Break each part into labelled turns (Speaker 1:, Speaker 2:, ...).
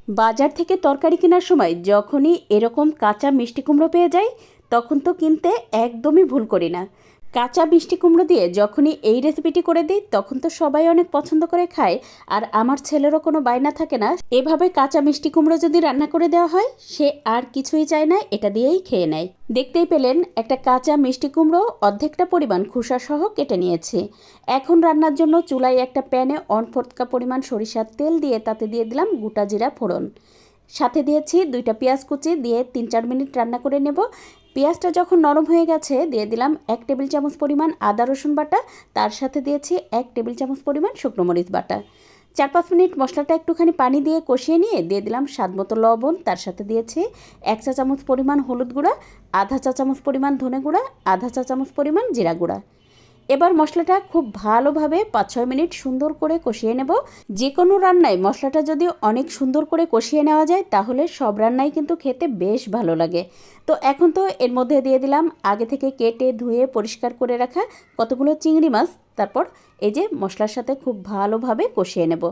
Speaker 1: বাজার থেকে তরকারি কেনার সময় যখনই এরকম কাঁচা মিষ্টি কুমড়ো পেয়ে যাই তখন তো কিনতে একদমই ভুল করি না। কাঁচা মিষ্টি কুমড়ো দিয়ে যখনই এই রেসিপিটি করে দিই তখন তো সবাই অনেক পছন্দ করে খায়। আর আমার ছেলেরও কোনো বায়না থাকে না, এভাবে কাঁচা মিষ্টি কুমড়ো যদি রান্না করে দেওয়া হয় সে আর কিছুই চায় না, এটা দিয়েই খেয়ে নেয়। দেখতেই পেলেন একটা কাঁচা মিষ্টি কুমড়ো অর্ধেকটা পরিমাণ খোসা সহ কেটে নিয়েছি। এখন রান্নার জন্য চুলায় একটা প্যানে 1/4 কাপ পরিমাণ সরিষার তেল দিয়ে তাতে দিয়ে দিলাম গোটা জিরা ফোড়ন, সাথে দিয়েছি 2টা পেঁয়াজ কুচি দিয়ে 3-4 মিনিট রান্না করে নেব। পেঁয়াজটা যখন নরম হয়ে গেছে দিয়ে দিলাম 1 টেবিল চামচ পরিমাণ আদা রসুন বাটা, তার সাথে দিয়েছি 1 টেবিল চামচ পরিমাণ শুকনো মরিচ বাটা। 4-5 মিনিট মশলাটা একটুখানি পানি দিয়ে কষিয়ে নিয়ে দিয়ে দিলাম স্বাদ মতো লবণ, তার সাথে দিয়েছি 1 চা চামচ পরিমাণ হলুদ গুঁড়া, আধা চা চামচ পরিমাণ ধনে গুঁড়া, আধা চা চামচ পরিমাণ জিরা গুঁড়া। এবার মশলাটা খুব ভালোভাবে 5-6 মিনিট সুন্দর করে কষিয়ে নেব। যে কোনো রান্নায় মশলাটা যদি অনেক সুন্দর করে কষিয়ে নেওয়া যায় তাহলে সব রান্নাই কিন্তু খেতে বেশ ভালো লাগে। তো এখন তো এর মধ্যে দিয়ে দিলাম আগে থেকে কেটে ধুয়ে পরিষ্কার করে রাখা কতগুলো চিংড়ি মাছ। তারপর এই যে মশলার সাথে খুব ভালোভাবে কষিয়ে নেব।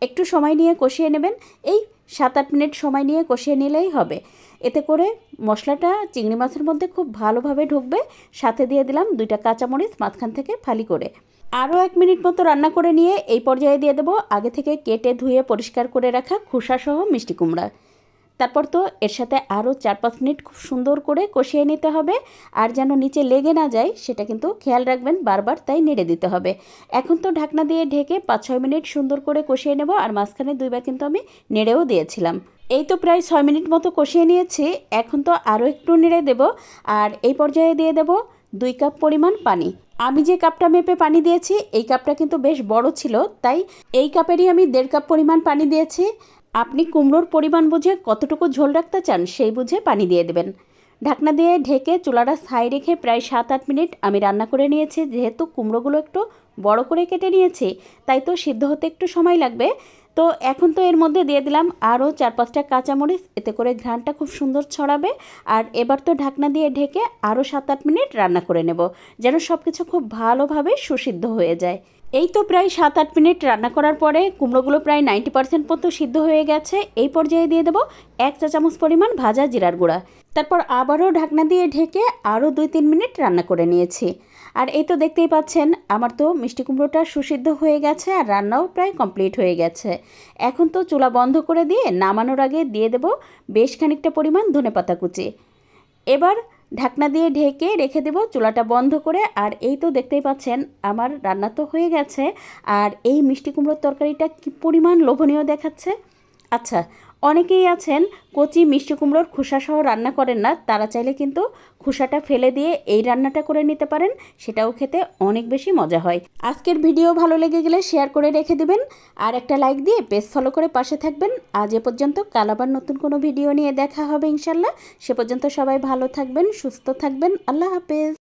Speaker 1: একটু সময় নিয়ে কষিয়ে নেবেন, এই 7-8 মিনিট সময় নিয়ে কষিয়ে নিলেই হবে। এতে করে মশলাটা চিংড়ি মাছের মধ্যে খুব ভালোভাবে ঢুকবে। সাথে দিয়ে দিলাম 2টা কাঁচামরিচ মাঝখান থেকে ফালি করে। আরও 1 মিনিট মতো রান্না করে নিয়ে এই পর্যায়ে দিয়ে দেবো আগে থেকে কেটে ধুয়ে পরিষ্কার করে রাখা খোসাসহ মিষ্টি কুমড়া। তারপর তো এর সাথে আরও 4-5 মিনিট খুব সুন্দর করে কষিয়ে নিতে হবে। আর যেন নিচে লেগে না যায় সেটা কিন্তু খেয়াল রাখবেন, বারবার তাই নেড়ে দিতে হবে। এখন তো ঢাকনা দিয়ে ঢেকে 5-6 মিনিট সুন্দর করে কষিয়ে নেব। আর মাঝখানে 2বার কিন্তু আমি নেড়েও দিয়েছিলাম। এই তো প্রায় 6 মিনিট মতো কষিয়ে নিয়েছি। এখন তো আরও একটু নেড়ে দেব। আর এই পর্যায়ে দিয়ে দেব 2 কাপ পরিমাণ পানি। আমি যে কাপটা মেপে পানি দিয়েছি এই কাপটা কিন্তু বেশ বড় ছিল, তাই এই কাপেরই আমি 1.5 কাপ পরিমাণ পানি দিয়েছি। আপনি কুমড়োর পরিমাণ বুঝে কতটুকু ঝোল রাখতে চান সেই বুঝে পানি দিয়ে দেবেন। ঢাকনা দিয়ে ঢেকে চুলাটা ছাই রেখে প্রায় 7-8 মিনিট আমি রান্না করে নিয়েছি। যেহেতু কুমড়োগুলো একটু বড় করে কেটে নিয়েছি তাই তো সিদ্ধ হতে একটু সময় লাগবে। তো এখন তো এর মধ্যে দিয়ে দিলাম আরও 4-5টা কাঁচামরিচ, এতে করে ঘ্রাণটা খুব সুন্দর ছড়াবে। আর এবার তো ঢাকনা দিয়ে ঢেকে আরও 7-8 মিনিট রান্না করে নেব যেন সব কিছু খুব ভালোভাবে সুসিদ্ধ হয়ে যায়। এই তো প্রায় 7-8 মিনিট রান্না করার পরে কুমড়োগুলো প্রায় 90% মতো সিদ্ধ হয়ে গেছে। এই পর্যায়ে দিয়ে দেবো 1 চা চামচ পরিমাণ ভাজা জিরার গুঁড়া। তারপর আবারও ঢাকনা দিয়ে ঢেকে আরও 2-3 মিনিট রান্না করে নিয়েছি। আর এই তো দেখতেই পাচ্ছেন আমার তো মিষ্টি কুমড়োটা সুসিদ্ধ হয়ে গেছে আর রান্নাও প্রায় কমপ্লিট হয়ে গেছে। এখন তো চুলা বন্ধ করে দিয়ে নামানোর আগে দিয়ে দেবো বেশ খানিকটা পরিমাণ ধনেপাতা কুচি। এবার ঢাকনা দিয়ে ঢেকে রেখে দেব চুলাটা বন্ধ করে। আর এই তো দেখতেই পাচ্ছেন আমার রান্না তো হয়ে গেছে। আর এই মিষ্টি কুমড়োর তরকারিটা কী পরিমাণ লোভনীয় দেখাচ্ছে। আচ্ছা, অনেকেই আছেন কচি মিষ্টি কুমড়োর খোসাসহ রান্না করেন না, তারা চাইলে কিন্তু খোসাটা ফেলে দিয়ে এই রান্নাটা করে নিতে পারেন, সেটাও খেতে অনেক বেশি মজা হয়। আজকের ভিডিও ভালো লেগে গেলে শেয়ার করে রেখে দিবেন আর একটা লাইক দিয়ে পেজ ফলো করে পাশে থাকবেন। আজ এ পর্যন্ত, কাল আবার নতুন কোনো ভিডিও নিয়ে দেখা হবে ইনশাল্লাহ। সে পর্যন্ত সবাই ভালো থাকবেন, সুস্থ থাকবেন। আল্লাহ হাফেজ।